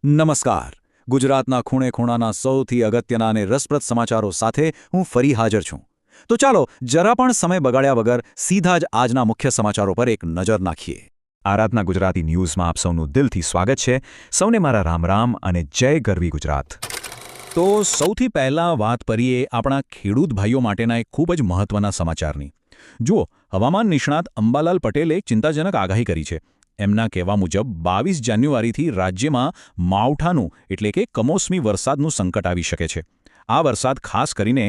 નમસ્કાર. ગુજરાતના ખૂણે ખૂણાના સૌથી અગત્યના અને રસપ્રદ સમાચારો સાથે હું ફરી હાજર છું. તો ચાલો જરા પણ સમય બગાડ્યા વગર સીધા જ આજના મુખ્ય સમાચારો પર એક નજર નાખીએ. આરાધના ગુજરાતી ન્યૂઝમાં આપ સૌનું દિલથી સ્વાગત છે. સૌને મારા રામ રામ અને જય ગરવી ગુજરાત. તો સૌથી પહેલાં વાત કરીએ આપણા ખેડૂત ભાઈઓ માટેના એક ખૂબ જ મહત્વના સમાચારની. જુઓ, હવામાન નિષ્ણાત અંબાલાલ પટેલે એક ચિંતાજનક આગાહી કરી છે. એમના કહેવા મુજબ 22 જાન્યુઆરીથી રાજ્યમાં માવઠાનું એટલે કે કમોસમી વરસાદનું સંકટ આવી શકે છે. આ વરસાદ ખાસ કરીને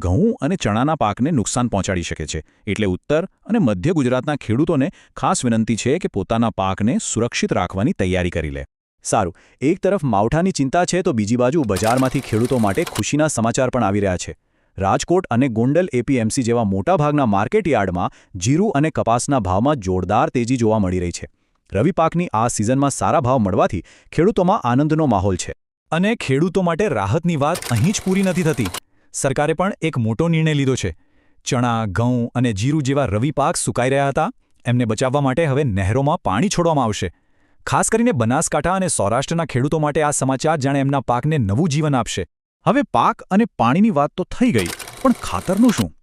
ઘઉં અને ચણાના પાકને નુકસાન પહોંચાડી શકે છે. એટલે ઉત્તર અને મધ્ય ગુજરાતના ખેડૂતોને ખાસ વિનંતી છે કે પોતાના પાકને સુરક્ષિત રાખવાની તૈયારી કરી લે. સારું, એક તરફ માવઠાની ચિંતા છે તો બીજી બાજુ બજારમાંથી ખેડૂતો માટે ખુશીના સમાચાર પણ આવી રહ્યા છે. રાજકોટ અને ગોંડલ એપીએમસી જેવા મોટાભાગના માર્કેટ યાર્ડમાં જીરું અને કપાસના ભાવમાં જોરદાર તેજી જોવા મળી રહી છે. રવિ પાકની આ સિઝનમાં સારા ભાવ મળવાથી ખેડૂતોમાં આનંદનો માહોલ છે. અને ખેડૂતો માટે રાહતની વાત અહીં જ પૂરી નથી થતી. સરકારે પણ એક મોટો નિર્ણય લીધો છે. ચણા, ઘઉં અને જીરું જેવા રવિ પાક સુકાઈ રહ્યા હતા, એમને બચાવવા માટે હવે નહેરોમાં પાણી છોડવામાં આવશે. ખાસ કરીને બનાસકાંઠા અને સૌરાષ્ટ્રના ખેડૂતો માટે આ સમાચાર જાણે એમના પાકને નવું જીવન આપશે. હવે પાક અને પાણીની વાત તો થઈ ગઈ, પણ ખાતરનું શું?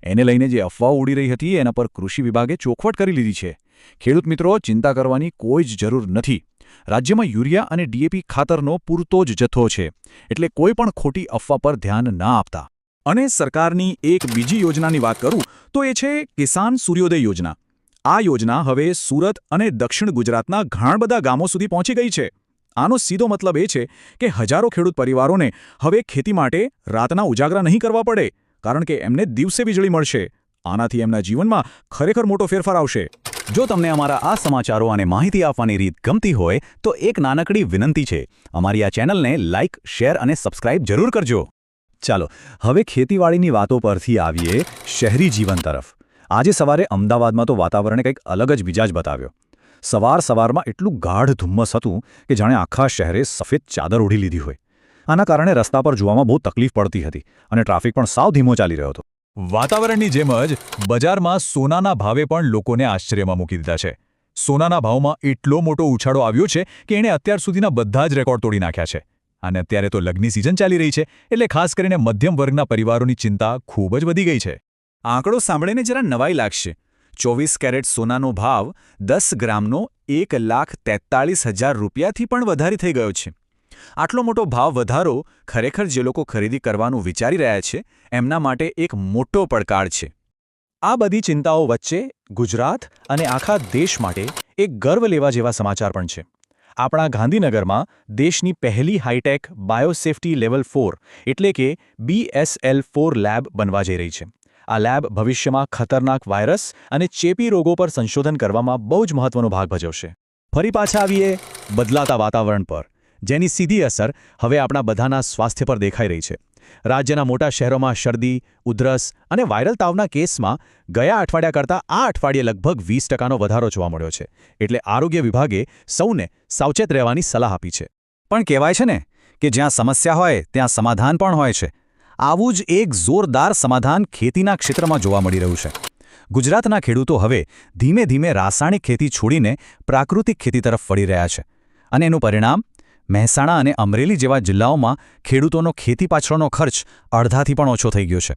એને લઈને જે અફવાઓ ઉડી રહી હતી એના પર કૃષિ વિભાગે ચોખવટ કરી લીધી છે. ખેડૂત મિત્રો, ચિંતા કરવાની કોઈ જ જરૂર નથી. રાજ્યમાં યુરિયા અને ડીએપી ખાતરનો પૂરતો જ જથ્થો છે, એટલે કોઈ પણ ખોટી અફવા પર ધ્યાન ના આપતા. અને સરકારની એક બીજી યોજનાની વાત કરું તો એ છે કિસાન સૂર્યોદય યોજના. આ યોજના હવે સુરત અને દક્ષિણ ગુજરાતના ઘણા બધા ગામો સુધી પહોંચી ગઈ છે. આનો સીધો મતલબ એ છે કે હજારો ખેડૂત પરિવારોને હવે ખેતી માટે રાતના ઉજાગરા નહીં કરવા પડે, કારણ કે એમને દિવસે વીજળી મળશે. આનાથી એમના જીવનમાં ખરેખર મોટો ફેરફાર આવશે. જો તમને અમારા આ સમાચારો અને માહિતી આપવાની રીત ગમતી હોય તો એક નાનકડી વિનંતી છે. અમારી આ ચેનલને લાઇક, શેર અને સબસ્ક્રાઇબ જરૂર કરજો. ચાલો હવે ખેતીવાડીની વાતો પરથી આવીએ શહેરી જીવન તરફ. આજે સવારે અમદાવાદમાં તો વાતાવરણે કંઈક અલગ જ મિજાજ બતાવ્યો. સવારમાં એટલું ગાઢ ધુમ્મસ હતું કે જાણે આખા શહેરે સફેદ ચાદર ઓઢી લીધી હોય. આના કારણે રસ્તા પર જોવામાં બહુ તકલીફ પડતી હતી અને ટ્રાફિક પણ સાવ ધીમો ચાલી રહ્યો હતો. વાતાવરણની જેમ જ બજારમાં સોનાના ભાવે પણ લોકોને આશ્ચર્યમાં મૂકી દીધા છે. સોનાના ભાવમાં એટલો મોટો ઉછાળો આવ્યો છે કે એણે અત્યાર સુધીના બધા જ રેકોર્ડ તોડી નાખ્યા છે. અને અત્યારે તો લગ્નની સિઝન ચાલી રહી છે, એટલે ખાસ કરીને મધ્યમ વર્ગના પરિવારોની ચિંતા ખૂબ જ વધી ગઈ છે. આંકડો સાંભળીને જરા નવાઈ લાગશે. 24 કેરેટ સોનાનો ભાવ 10 ગ્રામનો 1,43,000 રૂપિયાથી પણ વધારે થઈ ગયો છે. આટલો મોટો ભાવ વધારો ખરેખર જે લોકો ખરીદી કરવાનું વિચારી રહ્યા છે એમના માટે એક મોટો પડકાર છે. આ બધી ચિંતાઓ વચ્ચે ગુજરાત અને આખા દેશ માટે એક ગર્વ લેવા જેવા સમાચાર પણ છે. આપણા ગાંધીનગરમાં દેશની પહેલી હાઈટેક બાયોસેફ્ટી લેવલ 4 એટલે કે BSL-4 લેબ બનવા જઈ રહી છે. આ લેબ ભવિષ્યમાં ખતરનાક વાયરસ અને ચેપી રોગો પર સંશોધન કરવામાં બહુ જ મહત્વનો ભાગ ભજવશે. ફરી પાછા આવીએ બદલાતા વાતાવરણ પર, જેની સીધી અસર હવે આપણા બધાના સ્વાસ્થ્ય પર દેખાઈ રહી છે. રાજ્યના મોટા શહેરોમાં શરદી, ઉધરસ અને વાયરલ તાવના કેસમાં ગયા અઠવાડિયા કરતાં આ અઠવાડિયે લગભગ 20% વધારો જોવા મળ્યો છે. એટલે આરોગ્ય વિભાગે સૌને સાવચેત રહેવાની સલાહ આપી છે. પણ કહેવાય છે ને કે જ્યાં સમસ્યા હોય ત્યાં સમાધાન પણ હોય છે. આવું જ એક જોરદાર સમાધાન ખેતીના ક્ષેત્રમાં જોવા મળી રહ્યું છે. ગુજરાતના ખેડૂતો હવે ધીમે ધીમે રાસાયણિક ખેતી છોડીને પ્રાકૃતિક ખેતી તરફ વળી રહ્યા છે. અને એનું પરિણામ મહેસાણા અને અમરેલી જેવા જિલ્લાઓમાં ખેડૂતોનો ખેતી પાછળનો ખર્ચ અડધાથી પણ ઓછો થઈ ગયો છે.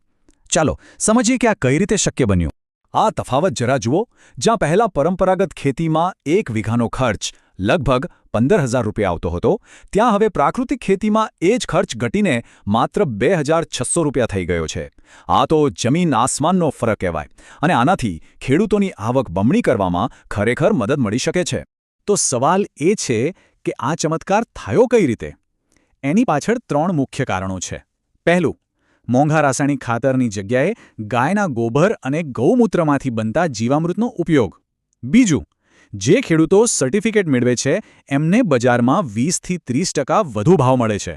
ચાલો સમજીએ કે આ કઈ રીતે શક્ય બન્યું. આ તફાવત જરા જુઓ. જ્યાં પહેલાં પરંપરાગત ખેતીમાં 1 વીઘાનો ખર્ચ લગભગ 15,000 રૂપિયા આવતો હતો, ત્યાં હવે પ્રાકૃતિક ખેતીમાં એ જ ખર્ચ ઘટીને માત્ર 2,600 રૂપિયા થઈ ગયો છે. આ તો જમીન આસમાનનો ફરક કહેવાય. અને આનાથી ખેડૂતોની આવક બમણી કરવામાં ખરેખર મદદ મળી શકે છે. તો સવાલ એ છે કે આ ચમત્કાર થયો કઈ રીતે? એની પાછળ 3 મુખ્ય કારણો છે. પહેલું, મોંઘા રાસાયણિક ખાતરની જગ્યાએ ગાયના ગોબર અને ગૌમૂત્રમાંથી બનતા જીવામૃતનો ઉપયોગ. બીજું, જે ખેડૂતો સર્ટિફિકેટ મેળવે છે એમને બજારમાં 20થી 30% વધુ ભાવ મળે છે.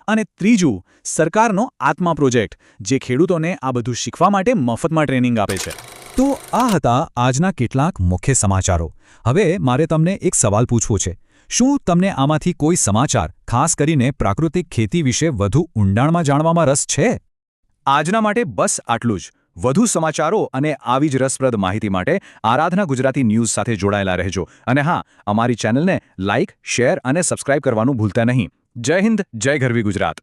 અને ત્રીજું, સરકારનો આત્મા પ્રોજેક્ટ, જે ખેડૂતોને આ બધું શીખવા માટે મફતમાં ટ્રેનિંગ આપે છે. તો આ હતા આજના કેટલાક મુખ્ય સમાચારો. હવે મારે તમને એક સવાલ પૂછવો છે. શું તમને આમાંથી કોઈ સમાચાર, ખાસ કરીને પ્રાકૃતિક ખેતી વિશે વધુ ઊંડાણમાં જાણવામાં રસ છે? આજના માટે બસ આટલું જ. વધુ સમાચારો અને આવી જ રસપ્રદ માહિતી માટે આરાધના ગુજરાતી ન્યૂઝ સાથે જોડાયેલા રહેજો. અને હા, અમારી ચેનલને લાઇક, શેર અને સબસ્ક્રાઇબ કરવાનું ભૂલતા નહીં. જય હિન્દ, જય ગરવી ગુજરાત.